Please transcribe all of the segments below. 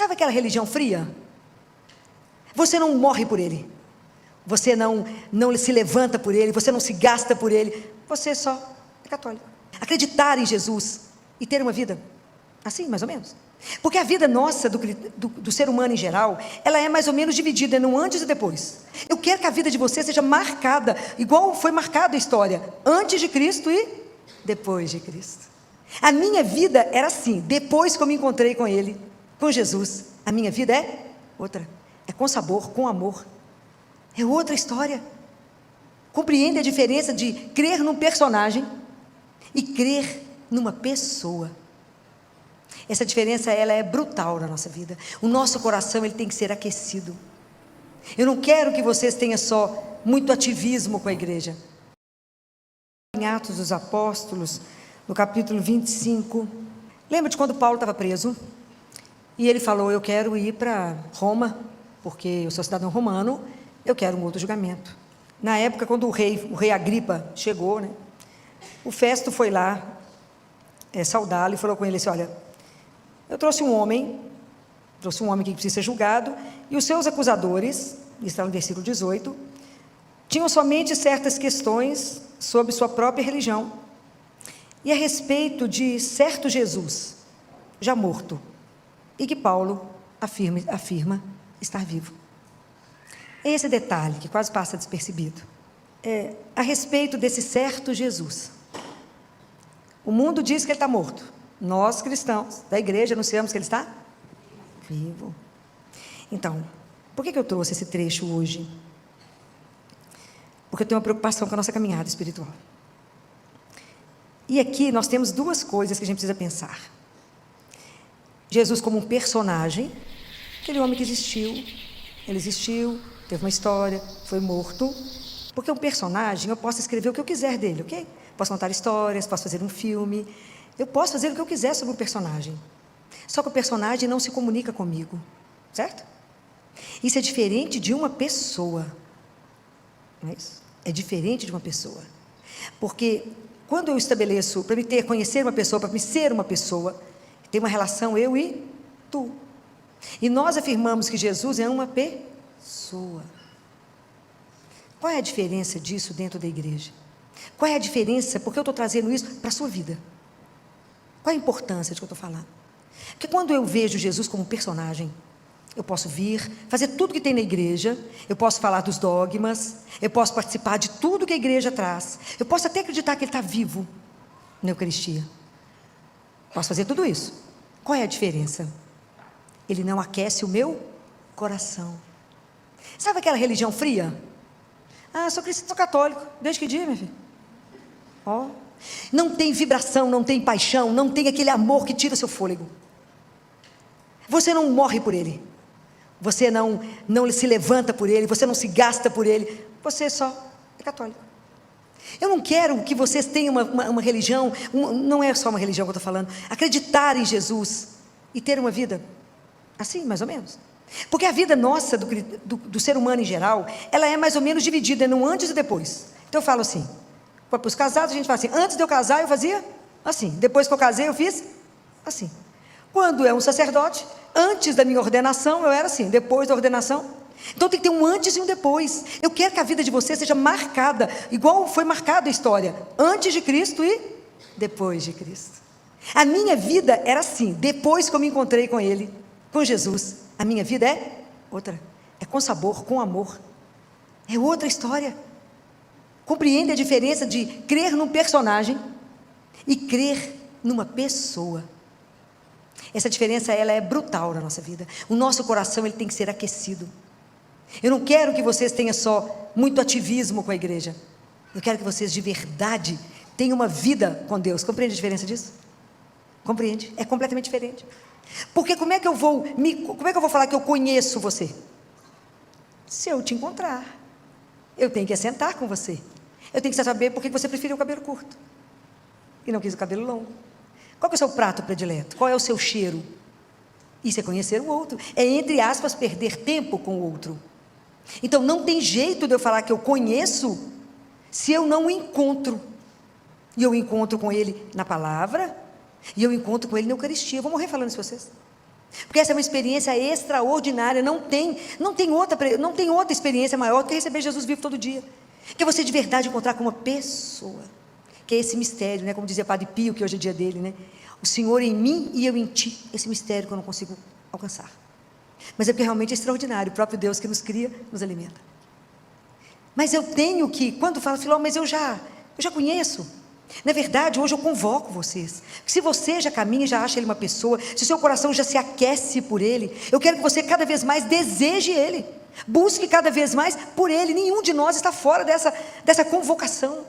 Sabe aquela religião fria? Você não morre por ele. Você não se levanta por ele. Você não se gasta por ele. Você só é católico. Acreditar em Jesus e ter uma vida assim, mais ou menos. Porque a vida nossa, do ser humano em geral, ela é mais ou menos dividida em um antes e depois. Eu quero que a vida de você seja marcada, igual foi marcada a história, antes de Cristo e depois de Cristo. A minha vida era assim, depois que eu me encontrei com Ele, com Jesus, a minha vida é outra. É com sabor, com amor. É outra história. Compreende a diferença de crer num personagem e crer numa pessoa. Essa diferença, ela é brutal na nossa vida. O nosso coração, ele tem que ser aquecido. Eu não quero que vocês tenham só muito ativismo com a igreja. Em Atos dos Apóstolos, no capítulo 25, lembra de quando Paulo estava preso? E ele falou, eu quero ir para Roma, porque eu sou cidadão romano, eu quero um outro julgamento. Na época, quando o rei Agripa chegou, né, o Festo foi lá saudá-lo e falou com ele assim, olha, eu trouxe um homem que precisa ser julgado, e os seus acusadores, isso está no versículo 18, tinham somente certas questões sobre sua própria religião, e a respeito de certo Jesus, já morto, e que Paulo afirma estar vivo. Esse detalhe que quase passa despercebido, a respeito desse certo Jesus. O mundo diz que ele está morto. Nós, cristãos da igreja, anunciamos que ele está vivo. Então, por que eu trouxe esse trecho hoje? Porque eu tenho uma preocupação com a nossa caminhada espiritual. E aqui nós temos duas coisas que a gente precisa pensar. Jesus como um personagem, aquele homem que existiu, ele existiu, teve uma história, foi morto. Porque um personagem, eu posso escrever o que eu quiser dele, ok? Posso contar histórias, posso fazer um filme, eu posso fazer o que eu quiser sobre um personagem. Só que o personagem não se comunica comigo, certo? Isso é diferente de uma pessoa. Não é isso? É diferente de uma pessoa. Porque quando eu estabeleço, para me conhecer uma pessoa, para me ser uma pessoa, tem uma relação eu e tu. E nós afirmamos que Jesus é uma pessoa. Qual é a diferença disso dentro da igreja? Qual é a diferença? Porque eu estou trazendo isso para a sua vida. Qual é a importância de que eu estou falando? Porque quando eu vejo Jesus como personagem, eu posso vir, fazer tudo que tem na igreja, eu posso falar dos dogmas, eu posso participar de tudo que a igreja traz, eu posso até acreditar que ele está vivo na Eucaristia. Posso fazer tudo isso. Qual é a diferença? Ele não aquece o meu coração. Sabe aquela religião fria? Ah, sou cristão, sou católico. Desde que dia, meu filho? Ó, não tem vibração, não tem paixão, não tem aquele amor que tira o seu fôlego. Você não morre por ele. Você não se levanta por ele, você não se gasta por ele. Você só é católico. Eu não quero que vocês tenham uma religião, não é só uma religião que eu estou falando, acreditar em Jesus e ter uma vida assim, mais ou menos. Porque a vida nossa, do ser humano em geral, ela é mais ou menos dividida em um antes e depois. Então eu falo assim, para os casados a gente fala assim, antes de eu casar eu fazia assim, depois que eu casei eu fiz assim. Quando é um sacerdote, antes da minha ordenação eu era assim, depois da ordenação. Então tem que ter um antes e um depois. Eu quero que a vida de você seja marcada, igual foi marcada a história, antes de Cristo e depois de Cristo. A minha vida era assim, depois que eu me encontrei com Ele, com Jesus, a minha vida é outra, é com sabor, com amor, é outra história. Compreende a diferença de crer num personagem e crer numa pessoa. Essa diferença, ela é brutal na nossa vida. O nosso coração, ele tem que ser aquecido. Eu não quero que vocês tenham só muito ativismo com a igreja. Eu quero que vocês de verdade tenham uma vida com Deus. Compreende a diferença disso? Compreende? É completamente diferente. Porque como é que eu vou falar que eu conheço você? Se eu te encontrar, eu tenho que sentar com você. Eu tenho que saber por que você preferiu o cabelo curto e não quis o cabelo longo. Qual que é o seu prato predileto? Qual é o seu cheiro? Isso é conhecer o outro. É, entre aspas, perder tempo com o outro. Então, não tem jeito de eu falar que eu conheço se eu não o encontro. E eu encontro com ele na palavra, e eu encontro com ele na Eucaristia. Eu vou morrer falando isso para vocês. Porque essa é uma experiência extraordinária, não tem outra experiência maior do que receber Jesus vivo todo dia. Que é você de verdade encontrar com uma pessoa, que é esse mistério, né? Como dizia Padre Pio, que hoje é dia dele, né? O Senhor em mim e eu em ti, esse mistério que eu não consigo alcançar. Mas é porque realmente é extraordinário, o próprio Deus que nos cria, nos alimenta. Mas eu tenho que, quando fala, Filó, mas eu já conheço. Na verdade, hoje eu convoco vocês. Se você já caminha e já acha Ele uma pessoa, se o seu coração já se aquece por Ele, eu quero que você cada vez mais deseje Ele. Busque cada vez mais por Ele. Nenhum de nós está fora dessa convocação.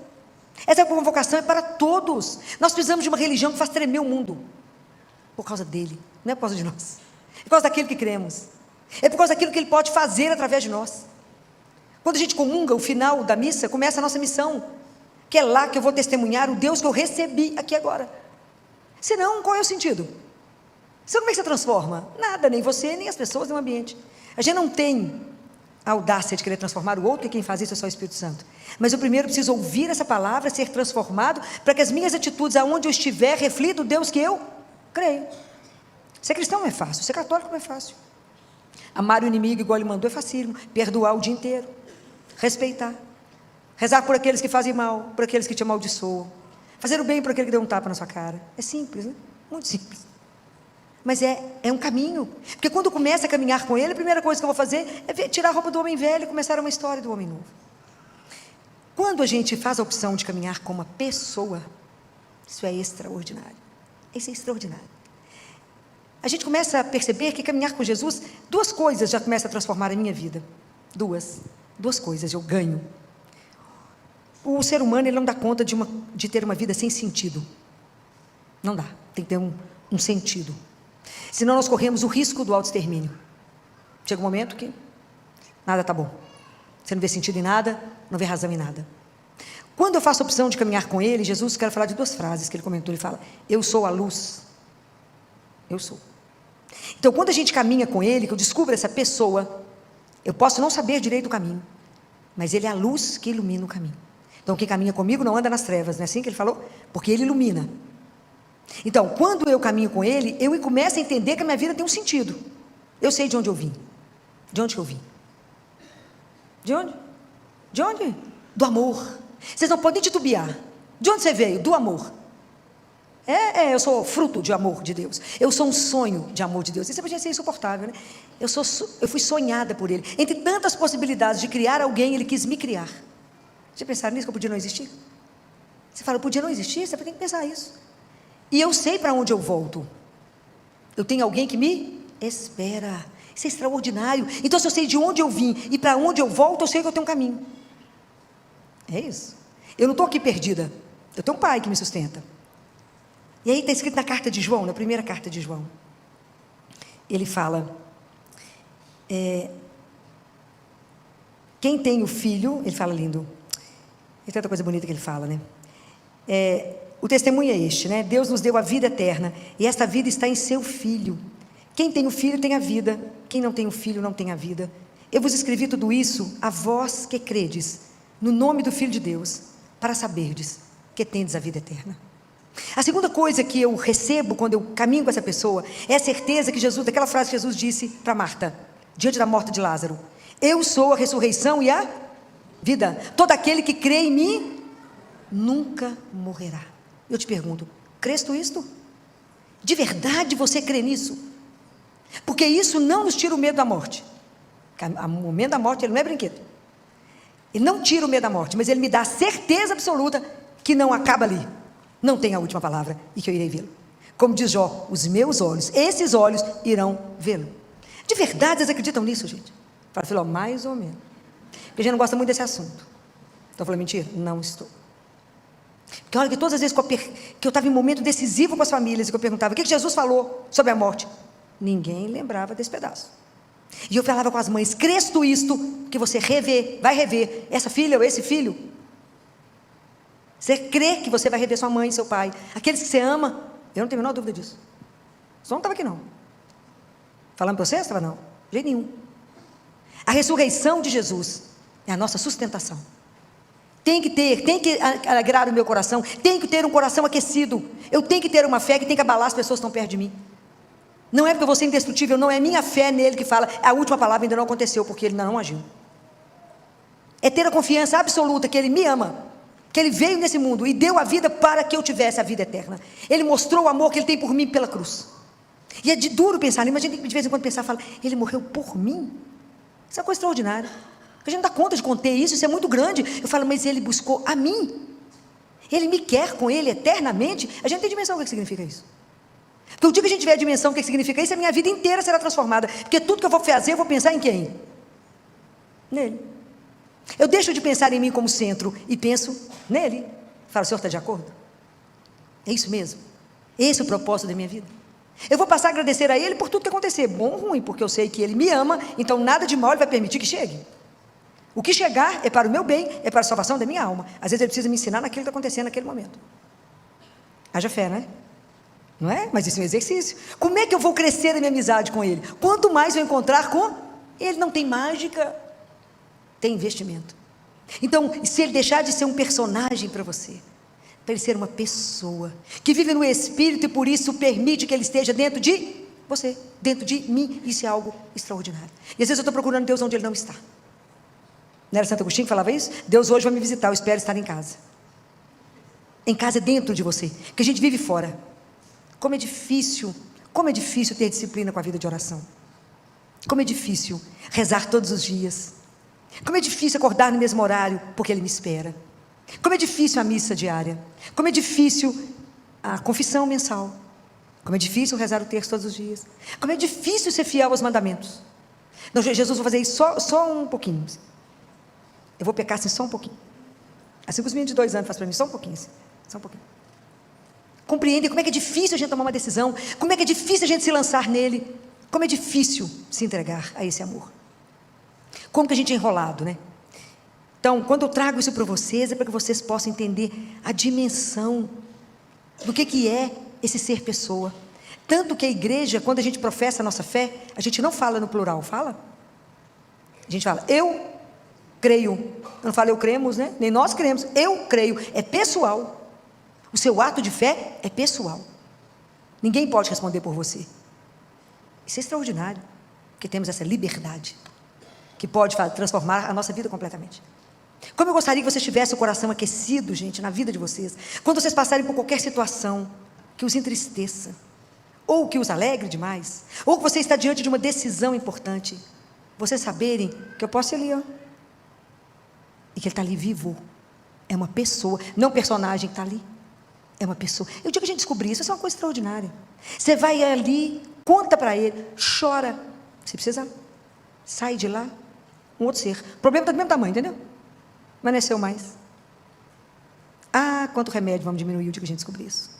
Essa convocação é para todos. Nós precisamos de uma religião que faz tremer o mundo. Por causa dEle, não é por causa de nós. É por causa daquilo que cremos. É por causa daquilo que Ele pode fazer através de nós. Quando a gente comunga, o final da missa, começa a nossa missão. Que é lá que eu vou testemunhar o Deus que eu recebi aqui agora. Senão, qual é o sentido? Senão, como é que você transforma? Nada, nem você, nem as pessoas, nem o ambiente. A gente não tem a audácia de querer transformar o outro, e quem faz isso é só o Espírito Santo. Mas eu primeiro preciso ouvir essa palavra, ser transformado, para que as minhas atitudes, aonde eu estiver, reflitam o Deus que eu creio. Ser cristão não é fácil, ser católico não é fácil. Amar o inimigo igual Ele mandou é facílimo. Perdoar o dia inteiro. Respeitar. Rezar por aqueles que fazem mal, por aqueles que te amaldiçoam. Fazer o bem por aquele que deu um tapa na sua cara. É simples, né? Muito simples. Mas é um caminho. Porque quando começa a caminhar com Ele, a primeira coisa que eu vou fazer é tirar a roupa do homem velho e começar uma história do homem novo. Quando a gente faz a opção de caminhar com uma pessoa, isso é extraordinário. Isso é extraordinário. A gente começa a perceber que caminhar com Jesus, duas coisas já começam a transformar a minha vida. Duas coisas eu ganho. O ser humano, ele não dá conta de ter uma vida sem sentido. Não dá, tem que ter um sentido. Senão nós corremos o risco do autoextermínio. Chega um momento que nada está bom. Você não vê sentido em nada, não vê razão em nada. Quando eu faço a opção de caminhar com Ele, Jesus, quero falar de duas frases que Ele comentou. Ele fala, eu sou a luz. Eu sou. Então, quando a gente caminha com Ele, que eu descubro essa pessoa, eu posso não saber direito o caminho, mas Ele é a luz que ilumina o caminho. Então, quem caminha comigo não anda nas trevas, não é assim que Ele falou? Porque Ele ilumina. Então, quando eu caminho com Ele, eu começo a entender que a minha vida tem um sentido. Eu sei de onde eu vim. De onde que eu vim? De onde? De onde? Do amor. Vocês não podem titubear. De onde você veio? Do amor. Eu sou fruto de amor de Deus. Eu sou um sonho de amor de Deus. Isso é para gente ser insuportável, né? Eu fui sonhada por Ele. Entre tantas possibilidades de criar alguém, Ele quis me criar. Já pensaram nisso, que eu podia não existir? Você fala, eu podia não existir? Você tem que pensar isso. E eu sei para onde eu volto. Eu tenho alguém que me espera. Isso é extraordinário. Então, se eu sei de onde eu vim e para onde eu volto, eu sei que eu tenho um caminho. É isso. Eu não estou aqui perdida. Eu tenho um pai que me sustenta. E aí está escrito na carta de João, na primeira carta de João. Ele fala, quem tem o filho, ele fala lindo, tem tanta coisa bonita que ele fala, né? O testemunho é este, né? Deus nos deu a vida eterna, e esta vida está em seu Filho. Quem tem o Filho tem a vida, quem não tem o Filho não tem a vida. Eu vos escrevi tudo isso a vós que credes, no nome do Filho de Deus, para saberdes que tendes a vida eterna. A segunda coisa que eu recebo quando eu caminho com essa pessoa é a certeza que Jesus, daquela frase que Jesus disse para Marta, diante da morte de Lázaro, eu sou a ressurreição e a vida, todo aquele que crê em mim nunca morrerá. Eu te pergunto, crês tu isto? De verdade você crê nisso? Porque isso não nos tira o medo da morte. O momento da morte ele não é brinquedo. Ele não tira o medo da morte, mas ele me dá a certeza absoluta que não acaba ali. Não tem a última palavra e que eu irei vê-lo. Como diz Jó, os meus olhos, esses olhos irão vê-lo. De verdade vocês acreditam nisso, gente? Fala, Filó, mais ou menos. Porque a gente não gosta muito desse assunto. Estou falando mentira? Não estou. Porque olha que todas as vezes que eu estava em um momento decisivo com as famílias e que eu perguntava, o que Jesus falou sobre a morte? Ninguém lembrava desse pedaço. E eu falava com as mães, crês tu isto, que você vai rever essa filha ou esse filho? Você crê que você vai rever sua mãe, seu pai, aqueles que você ama? Eu não tenho a menor dúvida disso. Só não estava aqui não. Falando para você, estava não? De jeito nenhum. A ressurreição de Jesus é a nossa sustentação. Tem que alegrar o meu coração, tem que ter um coração aquecido. Eu tenho que ter uma fé que tem que abalar as pessoas que estão perto de mim. Não é porque eu vou ser indestrutível, não é minha fé nele que fala, a última palavra ainda não aconteceu, porque ele ainda não agiu. É ter a confiança absoluta que ele me ama, que ele veio nesse mundo e deu a vida para que eu tivesse a vida eterna. Ele mostrou o amor que ele tem por mim pela cruz. E é de duro pensar, mas a gente de vez em quando pensar, fala, ele morreu por mim? Isso é uma coisa extraordinária. A gente não dá conta de conter isso, isso é muito grande. Eu falo, mas ele buscou a mim. Ele me quer com ele eternamente. A gente tem dimensão do que significa isso. Porque o dia que a gente tiver a dimensão do que significa isso, a minha vida inteira será transformada. Porque tudo que eu vou fazer, eu vou pensar em quem? Nele. Eu deixo de pensar em mim como centro e penso nele. Falo, o senhor está de acordo? É isso mesmo? Esse é o propósito da minha vida. Eu vou passar a agradecer a ele por tudo que acontecer, bom ou ruim, porque eu sei que ele me ama, então nada de mal ele vai permitir que chegue. O que chegar é para o meu bem, é para a salvação da minha alma. Às vezes ele precisa me ensinar naquilo que está acontecendo naquele momento. Haja fé, não é? Não é? Mas isso é um exercício. Como é que eu vou crescer na minha amizade com ele? Quanto mais eu encontrar com ele, não tem mágica, tem investimento. Então, se ele deixar de ser um personagem para você, para ele ser uma pessoa, que vive no Espírito e por isso permite que ele esteja dentro de você, dentro de mim, isso é algo extraordinário. E às vezes eu estou procurando Deus onde ele não está. Não era Santo Agostinho que falava isso? Deus hoje vai me visitar, eu espero estar em casa. Em casa é dentro de você, porque a gente vive fora. Como é difícil ter disciplina com a vida de oração. Como é difícil rezar todos os dias. Como é difícil acordar no mesmo horário, porque ele me espera. Como é difícil a missa diária. Como é difícil a confissão mensal. Como é difícil rezar o terço todos os dias. Como é difícil ser fiel aos mandamentos. Não, Jesus, vou fazer isso só um pouquinho. Eu vou pecar assim só um pouquinho. Assim que os meninos de 2 anos fazem para mim, só um pouquinho. Assim, só um pouquinho. Compreendem como é que é difícil a gente tomar uma decisão. Como é que é difícil a gente se lançar nele. Como é difícil se entregar a esse amor. Como que a gente é enrolado, né? Então, quando eu trago isso para vocês, é para que vocês possam entender a dimensão do que é esse ser pessoa. Tanto que a igreja, quando a gente professa a nossa fé, a gente não fala no plural, fala? A gente fala, eu creio. Eu não falo eu cremos, né? Nem nós cremos, eu creio. É pessoal. O seu ato de fé é pessoal. Ninguém pode responder por você. Isso é extraordinário, porque temos essa liberdade, que pode transformar a nossa vida completamente. Como eu gostaria que vocês tivessem o coração aquecido, gente, na vida de vocês, quando vocês passarem por qualquer situação que os entristeça, ou que os alegre demais, ou que você está diante de uma decisão importante, vocês saberem que eu posso ir ali, ó, e que ele está ali vivo, é uma pessoa, não um personagem que está ali, é uma pessoa. E o dia que a gente descobrir isso, é uma coisa extraordinária. Você vai ali, conta para ele, chora, se precisar, sai de lá, um outro ser. O problema está do mesmo tamanho, entendeu? Mas não é seu mais. Ah, quanto remédio vamos diminuir o dia que a gente descobrir isso.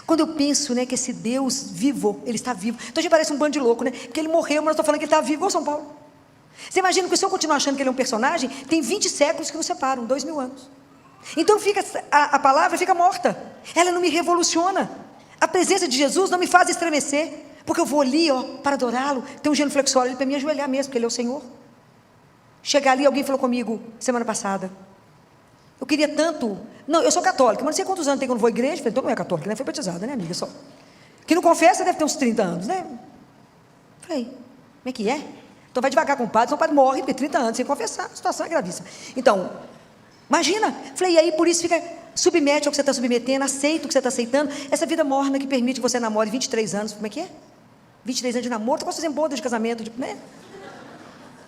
Quando eu penso, né, que esse Deus vivo, ele está vivo. Então a gente parece um bando de louco, né? Porque ele morreu, mas eu estou falando que ele está vivo, igual São Paulo. Você imagina que se eu continuar achando que ele é um personagem, tem 20 séculos que nos separam, 2000 anos. Então a palavra fica morta. Ela não me revoluciona. A presença de Jesus não me faz estremecer. Porque eu vou ali, ó, para adorá-lo. Tem um genuflexório ali para me ajoelhar mesmo, porque ele é o Senhor. Chegar ali, alguém falou comigo semana passada, eu queria tanto, não, eu sou católica, mas não sei quantos anos tem que eu não vou à igreja. Falei, todo mundo é católica, né? Foi batizada, né, amiga? Só que não confessa deve ter uns 30 anos, né? Falei, como é que é? Então vai devagar com o padre, senão o padre morre, porque 30 anos sem confessar, a situação é gravíssima. Então, imagina, falei, e aí por isso fica, submete ao que você está submetendo, aceita o que você está aceitando, essa vida morna que permite que você namore 23 anos, como é que é? 23 anos de namoro, tu gosta de fazer boda de casamento, né?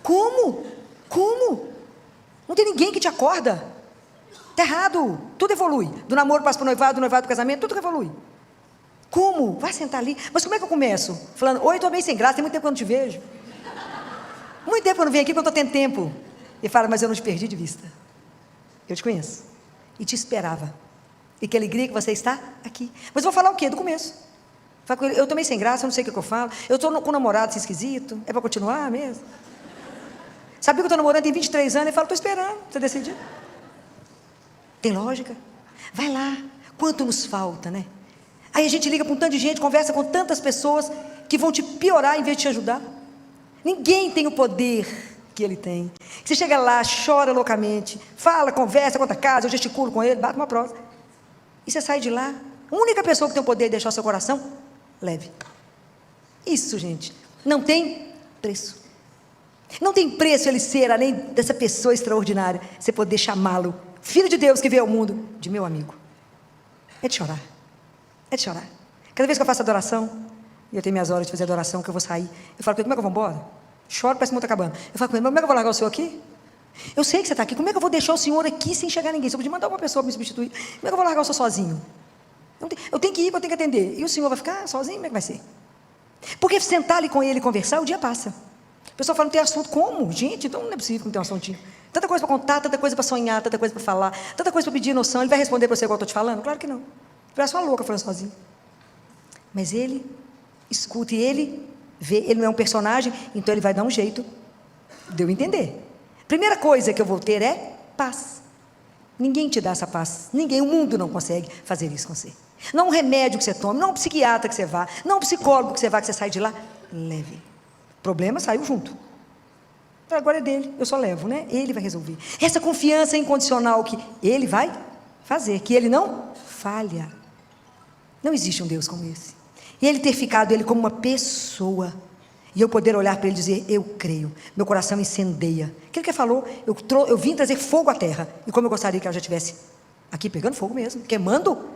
Como? Não tem ninguém que te acorda. Está errado, tudo evolui. Do namoro passa para o noivado, do noivado para o casamento, tudo evolui. Como? Vai sentar ali. Mas como é que eu começo? Falando, oi, estou meio sem graça, tem muito tempo que eu não te vejo. Muito tempo que eu não venho aqui, porque eu estou tendo tempo. E fala, mas eu não te perdi de vista. Eu te conheço. E te esperava. E que alegria que você está aqui. Mas eu vou falar o quê? Do começo. Eu estou meio sem graça, eu não sei o que eu falo. Eu estou com um namorado assim, esquisito. É para continuar mesmo? Sabia que eu estou namorando, tem 23 anos, e fala, estou esperando, você decidiu. Tem lógica? Vai lá, quanto nos falta, né? Aí a gente liga para um tanto de gente, conversa com tantas pessoas, que vão te piorar em vez de te ajudar. Ninguém tem o poder que ele tem. Você chega lá, chora loucamente, fala, conversa, conta casa, eu gesticulo com ele, bate uma prosa. E você sai de lá, a única pessoa que tem o poder de deixar o seu coração leve. Isso, gente, não tem preço. Não tem preço ele ser, além dessa pessoa extraordinária, você poder chamá-lo, Filho de Deus que veio ao mundo, de meu amigo. É de chorar. É de chorar. Cada vez que eu faço adoração, e eu tenho minhas horas de fazer adoração, que eu vou sair, eu falo com ele, como é que eu vou embora? Choro, parece que o mundo está acabando. Eu falo com ele, como é que eu vou largar o senhor aqui? Eu sei que você está aqui, como é que eu vou deixar o senhor aqui sem chegar ninguém? Se eu podia mandar uma pessoa para me substituir, como é que eu vou largar o senhor sozinho? Eu tenho que ir, eu tenho que atender. E o senhor vai ficar sozinho? Como é que vai ser? Porque sentar ali com ele e conversar, o dia passa. O pessoal fala, não tem assunto. Como? Gente, então não é possível que não tenha um assuntinho. Tanta coisa para contar, tanta coisa para sonhar, tanta coisa para falar, tanta coisa para pedir noção. Ele vai responder para você igual eu estou te falando? Claro que não. Parece uma louca falando sozinho. Mas ele escuta e ele vê, ele não é um personagem, então ele vai dar um jeito de eu entender. Primeira coisa que eu vou ter é paz. Ninguém te dá essa paz. Ninguém, o mundo não consegue fazer isso com você. Não um remédio que você tome, não um psiquiatra que você vá, não um psicólogo que você vá, que você sai de lá. Leve. O problema saiu junto. Agora é dele, eu só levo, né? Ele vai resolver. Essa confiança incondicional que ele vai fazer, que ele não falha. Não existe um Deus como esse. E ele ter ficado ele como uma pessoa, e eu poder olhar para ele e dizer, eu creio, meu coração incendeia. Aquilo que ele falou, eu vim trazer fogo à terra, e como eu gostaria que ela já estivesse aqui pegando fogo mesmo, queimando.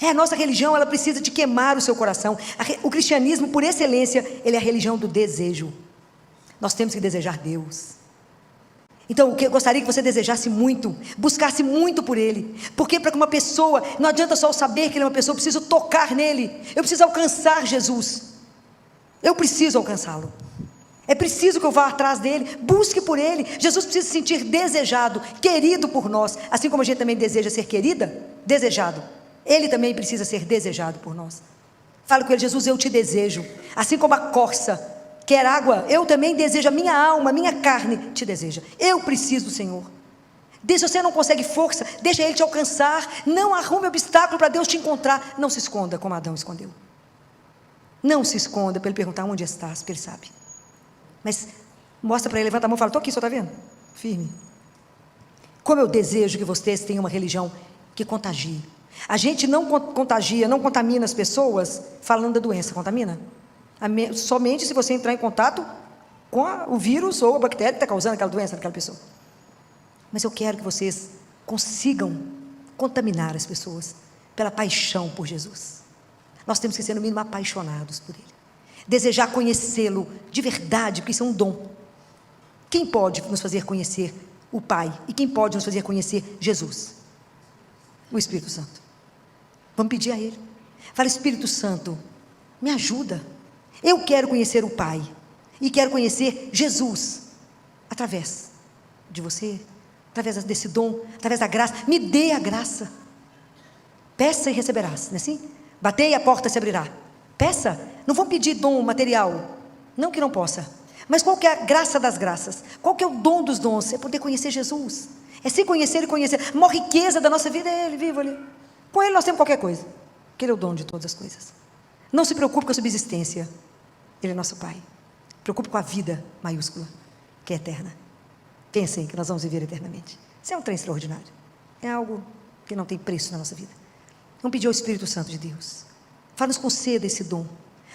A nossa religião, ela precisa de queimar o seu coração. O cristianismo, por excelência, ele é a religião do desejo. Nós temos que desejar Deus. Então, o que eu gostaria que você desejasse muito, buscasse muito por Ele, porque para que uma pessoa, não adianta só eu saber que Ele é uma pessoa, eu preciso tocar nele, eu preciso alcançar Jesus, eu preciso alcançá-lo, é preciso que eu vá atrás dele, busque por Ele. Jesus precisa se sentir desejado, querido por nós, assim como a gente também deseja ser querida, desejado, Ele também precisa ser desejado por nós. Fala com Ele, Jesus, eu te desejo, assim como a corça quer água, eu também desejo, a minha alma, a minha carne te deseja, eu preciso do Senhor. Se você não consegue força, deixa Ele te alcançar, não arrume obstáculo para Deus te encontrar, não se esconda como Adão escondeu, não se esconda para Ele perguntar onde estás, porque Ele sabe, mas mostra para Ele, levanta a mão e fala, estou aqui, só está vendo? Firme. Como eu desejo que vocês tenham uma religião que contagie. A gente não contagia, não contamina as pessoas falando da doença, contamina? Somente se você entrar em contato com o vírus ou a bactéria que está causando aquela doença naquela pessoa. Mas eu quero que vocês consigam contaminar as pessoas pela paixão por Jesus. Nós temos que ser no mínimo apaixonados por Ele, desejar conhecê-lo de verdade, porque isso é um dom. Quem pode nos fazer conhecer o Pai e quem pode nos fazer conhecer Jesus? O Espírito Santo. Vamos pedir a Ele. Fala, Espírito Santo, me ajuda. Eu quero conhecer o Pai e quero conhecer Jesus através de você, através desse dom, através da graça. Me dê a graça. Peça e receberás, não é assim? Batei e a porta se abrirá. Peça, não vou pedir dom material, não que não possa, mas qual que é a graça das graças? Qual que é o dom dos dons? É poder conhecer Jesus, é se conhecer e conhecer. A maior riqueza da nossa vida é Ele, vivo ali. Com Ele nós temos qualquer coisa, porque Ele é o dono de todas as coisas. Não se preocupe com a subsistência, Ele é nosso Pai. Preocupe com a vida maiúscula, que é eterna. Pensem que nós vamos viver eternamente. Isso é um trem extraordinário, é algo que não tem preço na nossa vida. Vamos pedir ao Espírito Santo de Deus, fala, nos conceda esse dom,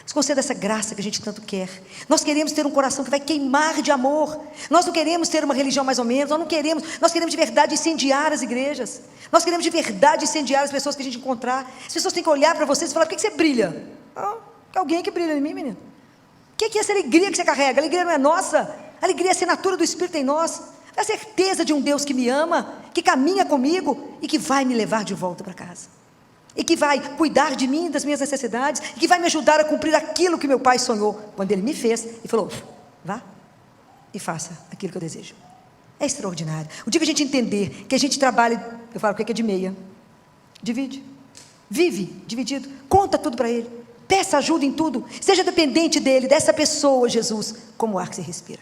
nos conceda essa graça que a gente tanto quer. Nós queremos ter um coração que vai queimar de amor, nós não queremos ter uma religião mais ou menos, nós queremos de verdade incendiar as igrejas, nós queremos de verdade incendiar as pessoas que a gente encontrar. As pessoas têm que olhar para vocês e falar, por que você brilha? Alguém que brilha em mim, menino. O que é essa alegria que você carrega? A alegria não é nossa, a alegria é a assinatura do Espírito em nós, é a certeza de um Deus que me ama, que caminha comigo e que vai me levar de volta para casa, e que vai cuidar de mim, das minhas necessidades, e que vai me ajudar a cumprir aquilo que meu Pai sonhou, quando Ele me fez, e falou, vá e faça aquilo que eu desejo. É extraordinário. O dia que a gente entender, que a gente trabalha, eu falo, o que é de meia? Divide, vive dividido, conta tudo para Ele, peça ajuda em tudo, seja dependente dEle, dessa pessoa, Jesus, como o ar que você respira,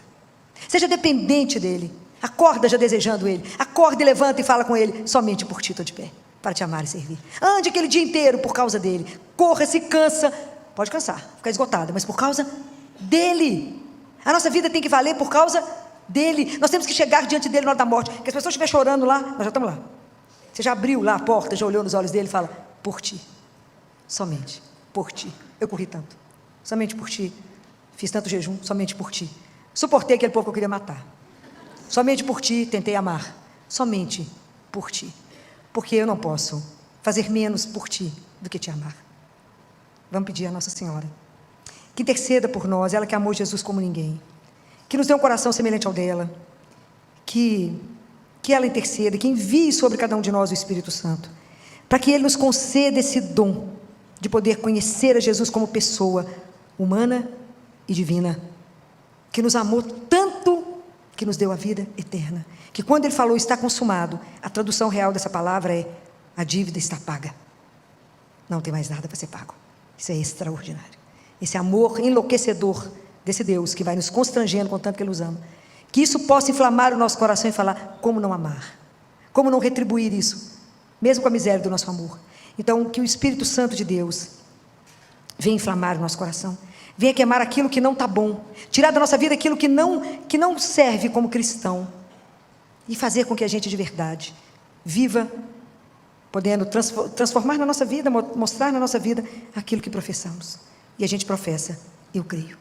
seja dependente dEle, acorda já desejando Ele, acorda e levanta e fala com Ele, somente por ti estou de pé, para te amar e servir. Ande aquele dia inteiro por causa dele, corra, se cansa, pode cansar, ficar esgotada, mas por causa dele. A nossa vida tem que valer por causa dele. Nós temos que chegar diante dele na hora da morte, que as pessoas estiverem chorando lá, nós já estamos lá, você já abriu lá a porta, já olhou nos olhos dele e fala, por ti, somente por ti, eu corri tanto, somente por ti, Fiz tanto jejum somente por ti. Suportei aquele povo que eu queria matar. Somente por ti tentei amar. Somente por ti. Porque eu não posso fazer menos por ti do que te amar. Vamos pedir a Nossa Senhora que interceda por nós, ela que amou Jesus como ninguém, que nos dê um coração semelhante ao dela, que ela interceda, que envie sobre cada um de nós o Espírito Santo, para que Ele nos conceda esse dom de poder conhecer a Jesus como pessoa humana e divina, que nos amou tanto que nos deu a vida eterna, que quando Ele falou está consumado, a tradução real dessa palavra é: a dívida está paga, não tem mais nada para ser pago. Isso é extraordinário, esse amor enlouquecedor desse Deus que vai nos constrangendo com tanto que Ele nos ama, que isso possa inflamar o nosso coração e falar: como não amar, como não retribuir isso, mesmo com a miséria do nosso amor. Então que o Espírito Santo de Deus venha inflamar o nosso coração, venha queimar aquilo que não está bom, tirar da nossa vida aquilo que não serve como cristão, e fazer com que a gente de verdade viva, podendo transformar na nossa vida, mostrar na nossa vida aquilo que professamos. E a gente professa: eu creio.